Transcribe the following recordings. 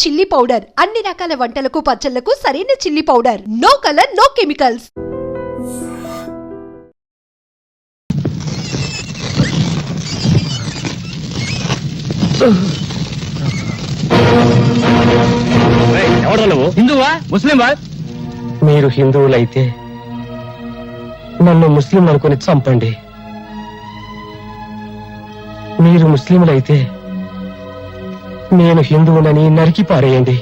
Chilli powder అన్ని రకాల వంటలకు పచ్చళ్లకు సరైన chilli powder. No colour no chemicals. హిందువా ముస్లింవా? మీరు హిందువులైతే నన్ను ముస్లిం అనుకుని చంపండి. మీరు ముస్లింలైతే నేను హిందువునని నరికి పారేయండి.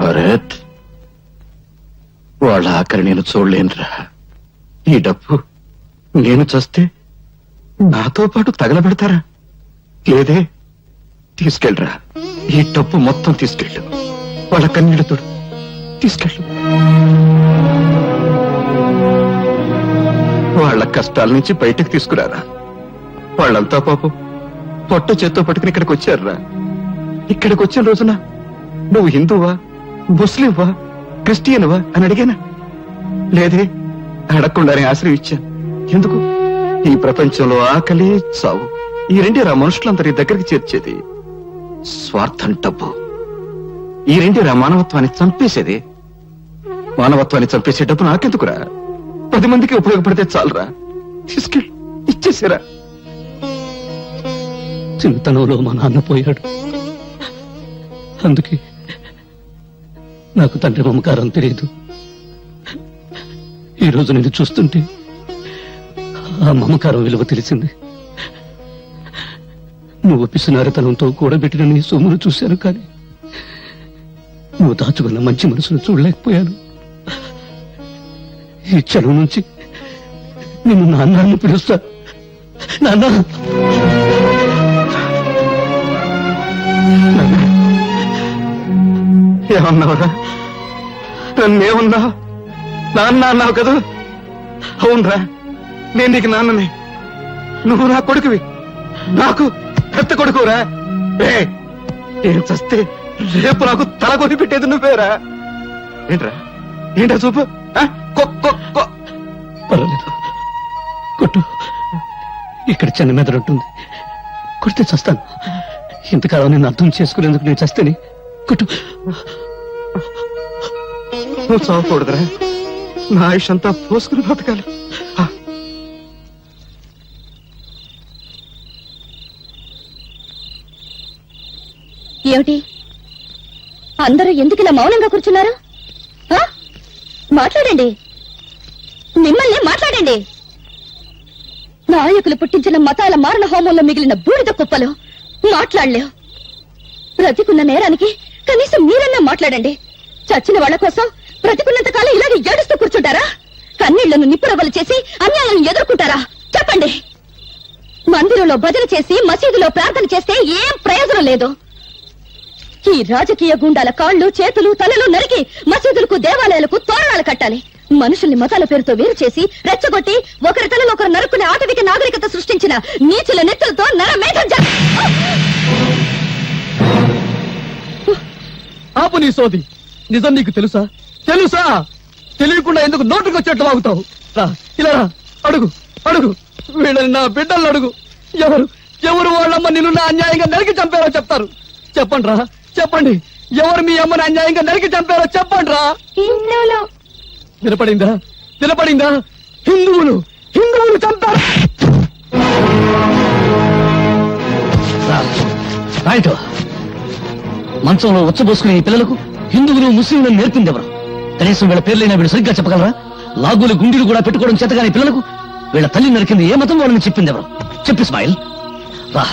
భరత్, వాళ్ళ ఆఖరి నేను చూడలేనురా. ఈ డబ్బు నేను చస్తే నాతో పాటు తగలబెడతారా? లేదే, తీసుకెళ్ళరా. ఈ డబ్బు మొత్తం తీసుకెళ్ళు. వాళ్ళ కన్నీళ్లతో తీసుకెళ్ళు. వాళ్ళ కష్టాల నుంచి బయటకు తీసుకురారా. వాళ్ళంతా పాపం పొట్ట చేత్తో పట్టుకుని ఇక్కడికి వచ్చారురా. ఇక్కడికి వచ్చిన రోజున నువ్వు హిందువా, ముస్లింవా, క్రిస్టియన్వా అని అడిగానా? లేదే, అడగకుండానే ఆశ్రయించాను. ఎందుకు? ఈ ప్రపంచంలో ఆకలి, చావు ఈ రెండేరా మనుషులందరి దగ్గరికి చేర్చేది. స్వార్థం, డబ్బు ఈ రెండేరా మానవత్వాన్ని చంపేసేది. మానవత్వాన్ని చంపేసే డబ్బు నాకెందుకురా? 10 మందికి ఉపయోగపడితే చాలరా. తీసుకెళ్ళి ఇచ్చేసారా. చిన్నతనంలో మా నాన్న పోయాడు. అందుకే నాకు తండ్రి మమకారం తెలియదు. ఈరోజు నేను చూస్తుంటే ఆ మమకారం విలువ తెలిసింది. నువ్వు పిసినారితనంతో కూడబెట్టిన నీ సొమ్మును చూశాను, కానీ నువ్వు దాచుకున్న మంచి మనసును చూడలేకపోయాను. ఈ క్షణం నుంచి నిన్ను నాన్నని పిలుస్తా. నాన్న, ఏమన్నావురా? నన్నేమన్నా? నాన్న అన్నావు కదా? అవునరా, నేను నీకు నాన్ననే. నువ్వు నా కొడుకువి, నాకు పెద్ద కొడుకురా. నేను చస్తే రేపు నాకు తల కొని పెట్టేది నువ్వేరా. ఏంట్రా ఏంట్రా చూపు? పర్వాలేదు, కొట్టు. ఇక్కడ చిన్న మెదడు ఉంటుంది, కొడితే చస్తాను. ఇంతకాలం నేను అర్థం చేసుకునేందుకు నేను చస్తేనే. కొట్టు. నువ్వు చావకూడదురా. నా ఆయుష్ అంతా పోసుకుని బ్రతకాలి. ఏమిటి అందరూ ఎందుకు ఇలా మౌనంగా కూర్చున్నారు? మాట్లాడండి, మిమ్మల్ని మాట్లాడండి. నాయకులు పుట్టించిన మతాల మారణ హోమంలో మిగిలిన బూడిద కుప్పలు మాట్లాడలేవు. బ్రతికున్న నేరానికి కనీసం మీరన్నా మాట్లాడండి. చచ్చిన వాళ్ల కోసం బ్రతికున్నంత కాలం ఇలాగే ఏడుస్తూ కూర్చుంటారా? కన్నీళ్లను నిప్పురవ్వలు చేసి అన్యాయాలను ఎదుర్కొంటారా? చెప్పండి. మందిరంలో భజన చేసి మసీదులో ప్రార్థన చేస్తే ఏం ప్రయోజనం లేదు. ఈ రాజకీయ గుండాల కాళ్లు, చేతులు, తలలు నరికి మసీదులకు, దేవాలయాలకు తోరణాలు కట్టాలి. మనుషుల్ని మతాల పేరుతో వేరు చేసి రెచ్చగొట్టి ఒకరి తలను ఒకరు నరుక్కునే ఆటవిక నాగరికత సృష్టించిన నీచుల నెత్తులతో నరమేధం. ఆపు నీ సోది. నిజం నీకు తెలుసా? తెలుసా? తెలియకుండా ఎందుకు నోటుకు వచ్చేట్టు వాగుతావు? రా, ఇలా రా. అడుగు అడుగు, వీళ్ళని నా బిడ్డలను అడుగు. ఎవరు ఎవరు వాళ్ళమ్మ నిన్ను నా అన్యాయంగా నరికి చంపారో చెప్తారు. చెప్పండి రా, చెప్పండి. ఎవరు మీ అమ్మని అన్యాయంగా నరికి చంపారో చెప్పండి రా. వినపడిందా? వినపడిందా? హిందువులు హిందువులు చంపారు. మంచంలో ఉచ్చబోసుకునే ఈ పిల్లలకు హిందువులు ముస్లింలను నేర్పింది ఎవరు? కనీసం వీళ్ళ పేర్లైనా వీళ్ళు సరిగ్గా చెప్పగలరా? లాగులు గుండీలు కూడా పెట్టుకోవడం చేతగాని పిల్లలకు వీళ్ళ తల్లి నరికింది ఏ మతం వాళ్ళని చెప్పింది ఎవరు? చెప్పు ఇస్మాయిల్. రా,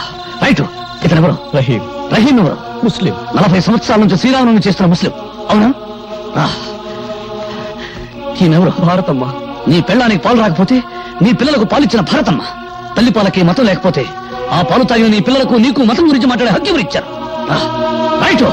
రైట్. ఇతనెవరు? రహీం. రహీం ఎవరు? ముస్లిం. 40 సంవత్సరాల నుంచి శ్రీరామనవమి చేస్తున్న ముస్లిం. అవునా? ఈయనెవరు? భారతమ్మ. నీ పెళ్ళానికి పాలు రాకపోతే నీ పిల్లలకు పాలిచ్చిన భారతమ్మ. తల్లి పాలకి మతం లేకపోతే ఆ పాలు తాగిన నీ పిల్లలకు నీకు మతం గురించి మాట్లాడే హక్కు ఎవరు ఇచ్చారు? రైట్.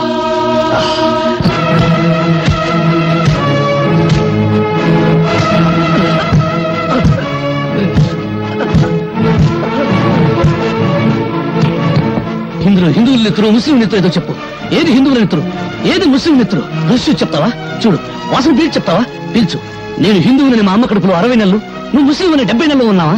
హిందువుల నెత్తురు, ముస్లిం నెత్తురు ఏదో చెప్పు. ఏది హిందువుల నెత్తురు, ఏది ముస్లిం నెత్తురు? రుచి చెప్తావా? చూడు, వాసన పీల్చి చెప్తావా? పీల్చు. నేను హిందువులని మా అమ్మ కడుపులో 60 నెలలు, నువ్వు ముస్లిం అని 70 నెలలు ఉన్నావా?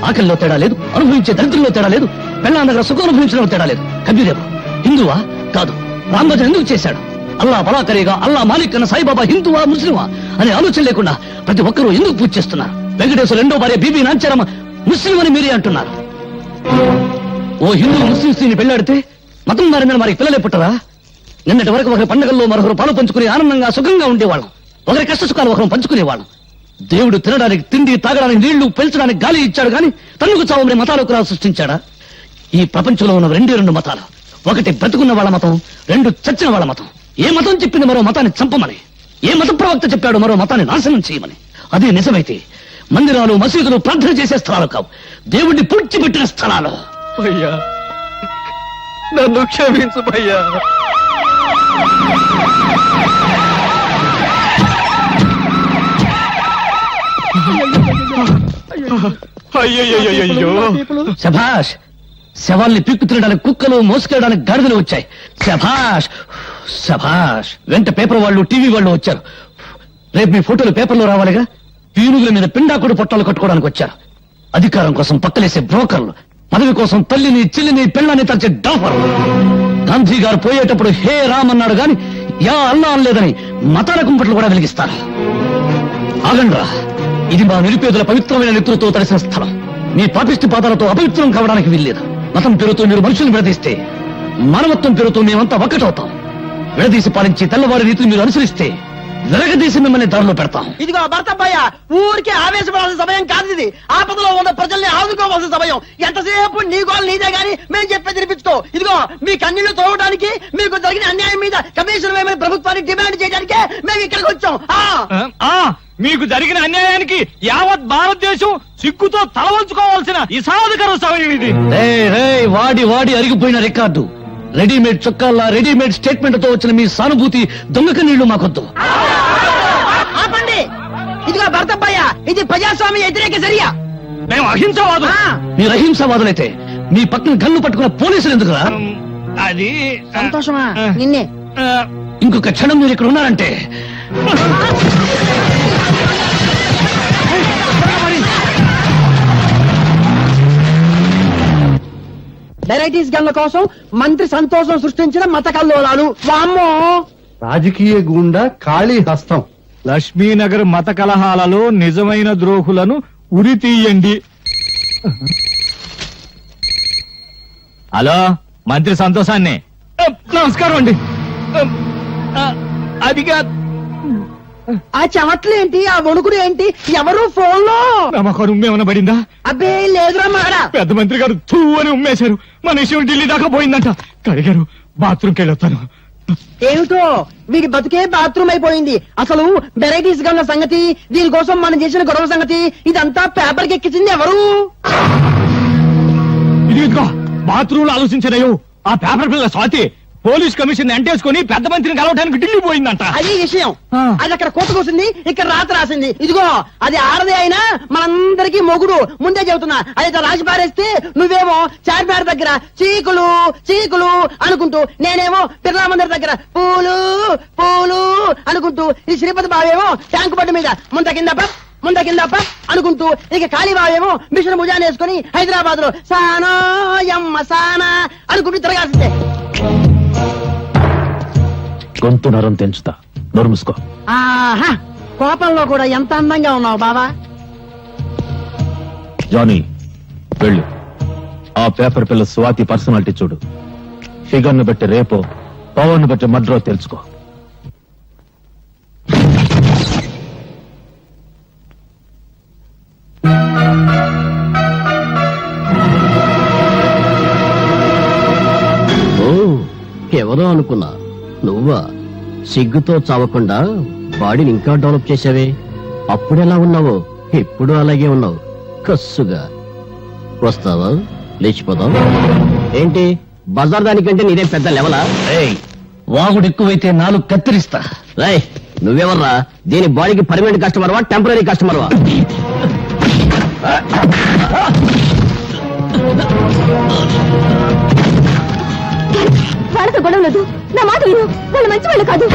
ఆకలిలో తేడా లేదు, అనుభవించే దరిద్రంలో తేడా లేదు, పెళ్ళ దగ్గర సుఖం అనుభవించడంలో తేడా లేదు. కబీరేవా హిందువా? కాదు. రామభజన ఎందుకు చేశాడు? అల్లా బలాకరేగా, అల్లా మాలిక్ అన్న సాయిబాబా హిందువా ముస్లిమా అనే ఆలోచన లేకుండా ప్రతి ఒక్కరూ ఎందుకు పూజ చేస్తున్నారు? వెంకటేశ్వర 2వ భార్య బీబీ నాంచారమ్మ ముస్లిం అని మీరే అంటున్నారు. ఓ హిందూ ముస్లిం స్త్రీని పెళ్లాడితే మతం మారిందని వారికి పిల్లలే పుట్టరా? నిన్నటి వరకు ఒకరి పండుగల్లో మరొకరు పాలు పంచుకుని ఆనందంగా సుఖంగా ఉండేవాళ్ళం. ఒకరి కష్ట సుఖాలు ఒకరు పంచుకునేవాళ్ళం. దేవుడు తినడానికి తిండి, తాగడానికి నీళ్లు, పెంచడానికి గాలి ఇచ్చాడు గాని తన్నుకు చావమని మతాలకు రా సృష్టించాడా? ఈ ప్రపంచంలో ఉన్న 2 మతాలు. ఒకటి బ్రతుకున్న వాళ్ళ మతం, 2 చచ్చిన వాళ్ళ మతం. ఏ మతం చెప్పింది మరో మతాన్ని చంపమని? ఏ మత ప్రవక్త చెప్పాడు మరో మతాన్ని నాశనం చేయమని? అదే నిజమైతే మందిరాలు, మసీదులు ప్రార్థన చేసే స్థలాలు కావు, దేవుణ్ణి పూడ్చిపెట్టిన స్థలాలు. భయ్యా, నన్ను క్షమించు భయ్యా. అయ్యయ్యో, శభాష్. శవాల్ని పీక్కు తినడానికి కుక్కలు, మోసుకెళ్ళడానికి గాడిదలు వచ్చాయి. శభాష్ శభాష్. వెంట పేపర్ వాళ్ళు, టీవీ వాళ్ళు వచ్చారు. రేపు మీ ఫోటోలు పేపర్లో రావాలిగా. పీనుగుల మీద పిండాకుడు పొట్టాలు కట్టుకోవడానికి వచ్చారు. అధికారం కోసం పక్కలేసే బ్రోకర్లు, పదవి కోసం తల్లిని, చెల్లిని, పెళ్ళాన్ని తరిచే డాఫర్లు. గాంధీ గారు పోయేటప్పుడు హే రామ్ అన్నాడు గాని యా అల్లా అనలేదని మతాల కుంపట్లు కూడా వెలిగిస్తారు. ఆగండ్రా, ఇది మా నిరుపేదల పవిత్రమైన నెత్తులతో తడిసిన స్థలం. మీ పాపిష్టి పాదాలతో అపవిత్రం కావడానికి వీల్లేదు. మతం పేరుతో మీరు మనుషులను విడదీస్తే, మానవత్వం పేరుతో మేమంతా ఒక్కటవుతాం. విడదీసి పాలించి తెల్లవారి రీతిని మీరు అనుసరిస్తే విరగదీసి మిమ్మల్ని దారిలో పెడతాం. ఇదిగో భర్తబ్బయ్య, ఊరికే ఆవేశపడాల్సిన సమయం కాదు ఇది. ఆపదలో ఉన్న ప్రజల్ని ఆదుకోవాల్సిన సమయం. ఎంతసేపు నీ గోలు నీదే గాని మేము చెప్పేది వినిపించుకో. ఇదిగో మీ కన్నీళ్లు తోవడానికి, మీకు జరిగిన అన్యాయం మీద కమిషన్ వేయమని ప్రభుత్వాన్ని డిమాండ్ చేయడానికే మేము ఇక్కడికి వచ్చాం. మీకు జరిగిన అన్యాయానికి యావత్ భారతదేశం సిగ్గుతో తలవంచుకోవాల్సిన ఇసాధకర సమయం ఇది. వాడి వాడి అరిగిపోయిన రికార్డు. రెడీమేడ్ చొక్కాల్లా, రెడీమేడ్ స్టేట్మెంట్ తో వచ్చిన మీ సానుభూతి దొంగక నీళ్లు మాకొద్దు. ఆపండి. ఇదిగో భర్తబ్బయ్య, ఇది ప్రజాస్వామ్య వ్యతిరేక చర్య. మేము అహింసవాదు. మీరు అహింసవాదులైతే మీ పక్కన గన్ను పట్టుకున్న పోలీసులు ఎందుకురా? అది సంతోషమా నిన్నే. ఇంకొక క్షణం మీరు ఇక్కడ ఉన్నారంటే వెరైటీస్ గన్ల కోసం మంత్రి సంతోషం సృష్టించిన మత కల్లోలాలు. వామ్మో, రాజకీయ గూండా ఖాళీ హస్తం. లక్ష్మీనగర్ మత కలహాలలో నిజమైన ద్రోహులను ఉరి తీయండి. హలో, మంత్రి సంతోషాన్ని. నమస్కారం అండి. అదిగా ఆ చెమట్లేంటి, ఆ వణుకుడు ఏంటి? ఎవరు ఫోన్ లో? నమ్మకం ఉమ్మేమన్నా పడిందా? అబ్బే లేదురా మాడా. పెద్ద మంత్రి గారు తూ అని ఉమ్మేశారు. మన విషయం ఢిల్లీ దాకా పోయిందంట. కడిగారు, బాత్రూమ్కి వెళ్ళొస్తాను. ఏమిటో వీడి బతుకే బాత్రూమ్ అయిపోయింది. అసలు వెరైటీస్ గన్ల సంగతి, దీనికోసం మనం చేసిన గొడవ సంగతి, ఇదంతా పేపర్కి ఎక్కించింది ఎవరు? ఇదిగో బాత్రూమ్ లో ఆలోచించలేవు. ఆ పేపర్ పిల్ల స్వాతి పోలీస్ కమిషన్ ఎంటేసుకుని పెద్ద మంత్రిని కలవడానికి ఢిల్లీ పోయిందంట. అది విషయం. ఆ. అది అక్కడ కోర్టు కూసింది, ఇక్కడ రాత రాసింది. ఇదిగో అది ఆడదే అయినా మనందరికీ మొగుడు. ముందే చెబుతున్నా. అది రాసి పారేస్తే నువ్వేమో చార్మినార్ దగ్గర చీకులు చీకులు అనుకుంటూ, నేనేమో బిర్లా మందిర్ దగ్గర పూలు పూలు అనుకుంటూ, ఈ శ్రీపతి బావేమో ట్యాంకు బండి మీద ముంద కింద అనుకుంటూ, ఇక కాళీబావేమో మిషన్ భుజాన్ని వేసుకుని హైదరాబాద్ లో సానా యమ్మ సానా అనుకుంటూ తిరగాల్సిందే. గొంతు నరం తెంచుతా. నోరు మూసుకో. ఆహా, కోపంలో కూడా ఎంత అందంగా ఉన్నావు బావా. జానీ, వెళ్ళు. ఆ పేపర్ పిల్ల స్వాతి పర్సనాలిటీ చూడు. ఫిగర్ ను బట్టి రేపో, పవర్ ను బట్టి మడ్రో తెలుసుకో. ఎవరో అనుకున్నా, నువ్వా? సిగ్గుతో చావకుండా బాడీని ఇంకా డెవలప్ చేసావే. అప్పుడెలా ఉన్నావో ఇప్పుడు అలాగే ఉన్నావు. కస్సుగా వస్తావా? లేచిపోదాం. ఏంటి బజార్ దానికంటే నీదేం పెద్ద లెవలా? వాగుడు ఎక్కువైతే నాలుగు కత్తిరిస్తా. రేయ్ నువ్వెవర్రా? దీని బాడీకి పర్మనెంట్ కస్టమర్వా టెంపరీ కస్టమర్వా? వాళ్ళతో గొడవ లేదు. నా మాట విను, వాళ్ళు మంచి వాళ్ళు కాదు.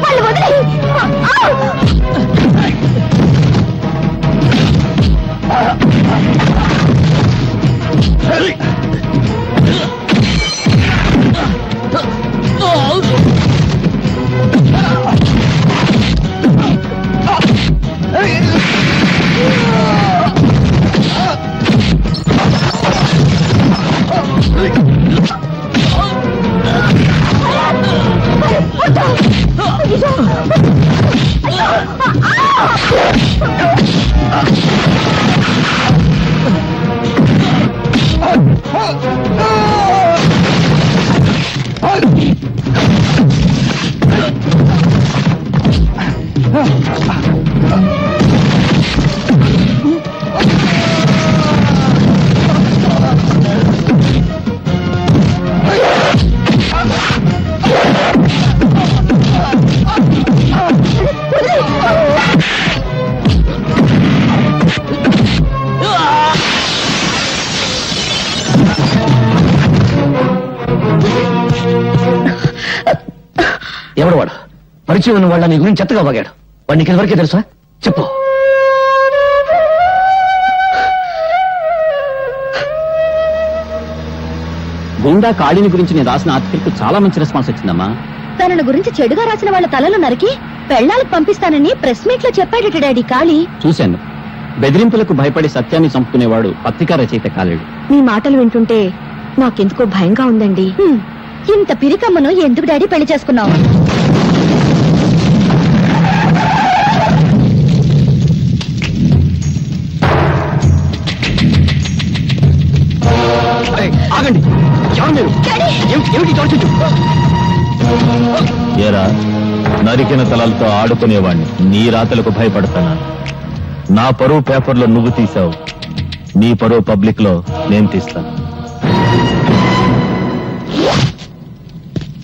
వాళ్ళు వదిలేయ్. ఎవడు వాడు? పరిచయం ఉన్న వాళ్ళ నీ గురించి చెత్తగా వాగాడు. వాడికి నీకు వరకే తెలుసా? చెప్పు. గుండా కాళీని గురించి నేను రాసిన ఆర్టికల్ చాలా మంచి రెస్పాన్స్ వచ్చిందమ్మా. తనను గురించి చెడుగా రాసిన వాళ్ళ తలలు నరికి పెళ్ళాలకు పంపిస్తానని ప్రెస్ మీట్ లో చెప్పాడట డాడీ కాళీ. చూశాను. బెదిరింపులకు భయపడి సత్యాన్ని చంపుకునేవాడు పత్రికా రచయిత కాలేడు. మీ మాటలు వింటుంటే నాకెందుకో భయంగా ఉందండి. ఇంత పిరికమ్మను ఎందుకు డాడీ పెళ్లి చేసుకున్నావు? ఆగండి. ఏరా, నరికిన తలలతో ఆడుకునేవాణ్ణి నీ రాతలకు భయపడతానా? నా పరువు పేపర్లో నువ్వు తీసావు, నీ పరువు పబ్లిక్ లో నేను తీస్తాను.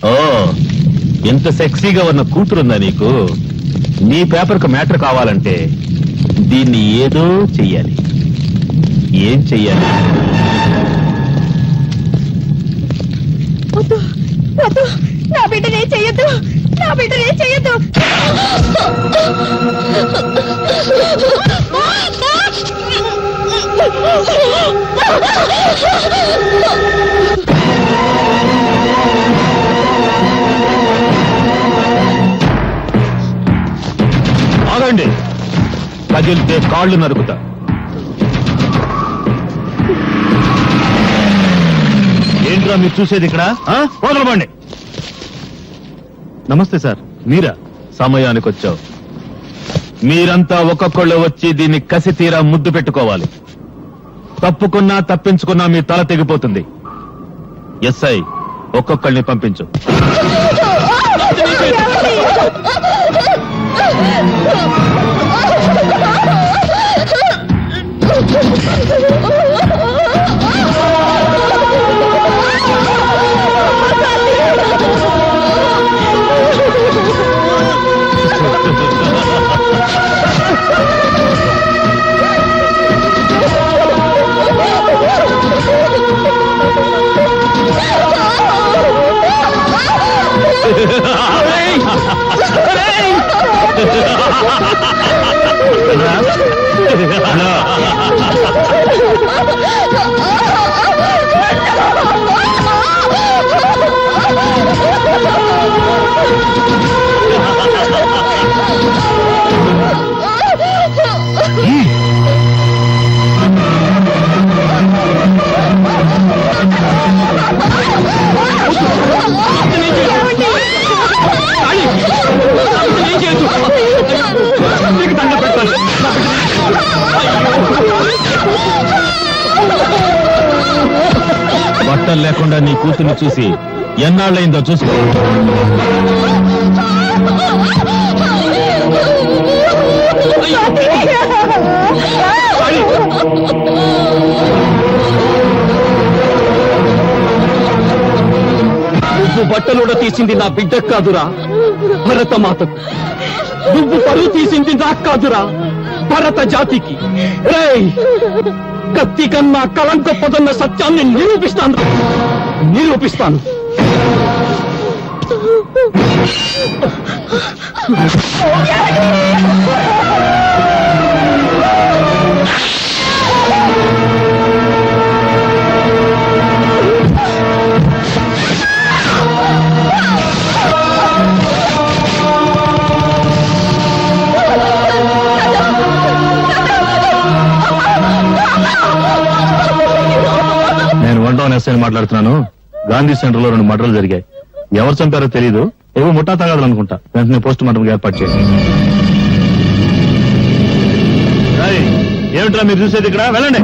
ఓ, ఎంత సెక్సీగా ఉన్న కూతురుందా నీకు? నీ పేపర్కు మ్యాటర్ కావాలంటే దీన్ని ఏదో చెయ్యాలి. ఏం చెయ్యాలి? నా బిడ్డనే చెయ్యొద్దు, నా బిడ్డనే చెయ్యొద్దు. ఆగండి, కదిలితే కాళ్ళు నరుకుతా. ఏంట్రా మీరు చూసేది ఇక్కడ? వదలబండి. నమస్తే సార్, మీరా? సమయానికి వచ్చావు. మీరంతా ఒక్కొక్కళ్ళు వచ్చి దీన్ని కసి తీరా ముద్దు పెట్టుకోవాలి. తప్పుకున్నా తప్పించుకున్నా మీ తల తెగిపోతుంది. ఎస్ఐ, ఒక్కొక్కళ్ళని పంపించు. బిడ్డలు లేకుండా నీ కూతుర్ని చూసి ఎన్నాళ్ళైందో చూసుకో. నువ్వు బట్టలుడ తీసింది నా బిడ్డ కాదురా భరతమాతకు. నువ్వు పరువు తీసింది నాకు కాదురా భరత జాతికి. రేయ్, కత్తి కన్నా కలం గొప్పదన్న సత్యాన్ని నిరూపిస్తాను. నేను వన్ టౌన్ ఎస్ఐని మాట్లాడుతున్నాను. గాంధీ సెంటర్ లో 2 మర్డర్లు జరిగాయి. ఎవరు చంపారో తెలియదు. ఏవో ముఠా తగాదాలు అనుకుంటా. వెంటనే పోస్ట్ మార్టం ఏర్పాటు చేయండి. ఏమిట్రా మీరు చూసేది? ఇక్కడ వెళ్ళండి.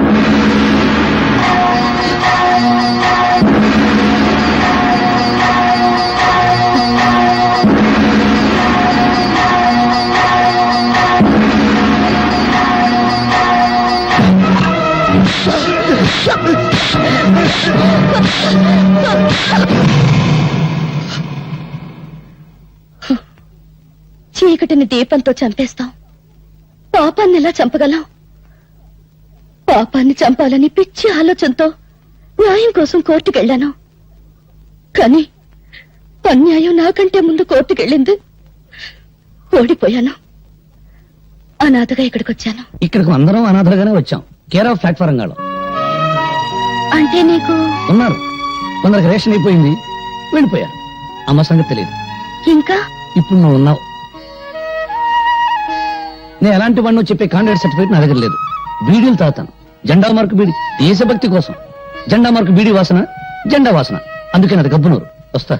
చీకటిని దీపంతో చంపేస్తాం, పాపాన్ని ఎలా చంపగలం? పాపాన్ని చంపాలని పిచ్చి ఆలోచనతో న్యాయం కోసం కోర్టుకెళ్లాను. కానీ అన్యాయం నాకంటే ముందు కోర్టుకెళ్ళింది. ఓడిపోయాను. అనాథగా ఇక్కడికి వచ్చాను. ఇక్కడికి అందరం అనాథలుగానే వచ్చాం. కేర్ ఆఫ్ ప్లాట్ఫారం గాడు అంటే నీకు ఉన్నారు. కొందరికి రేషన్ అయిపోయింది, వెళ్ళిపోయారు. అమ్మ సంగతి తెలియదు. ఇంకా ఇప్పుడు నువ్వు ఉన్నావు. నేను ఎలాంటి వాడినో చెప్పే కాంట్రాక్ట్ సర్టిఫికేట్ నా దగ్గర లేదు. బీడీలు తాగుతాను. జెండా మార్కు బీడి, దేశభక్తి కోసం. జెండా మార్కు బీడి వాసన, జెండా వాసన. అందుకే నాది గబ్బునూరు. వస్తా.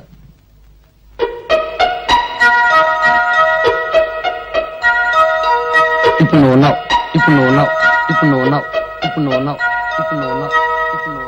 ఇప్పుడు నువ్వు ఉన్నావు. ఇప్పుడు నువ్వు ఉన్నావు. ఇప్పుడు నువ్వు ఉన్నావు. ఇప్పుడు నువ్వు ఉన్నావు. ఇప్పుడు నువ్వు ఉన్నావు. ఇప్పుడు నువ్వు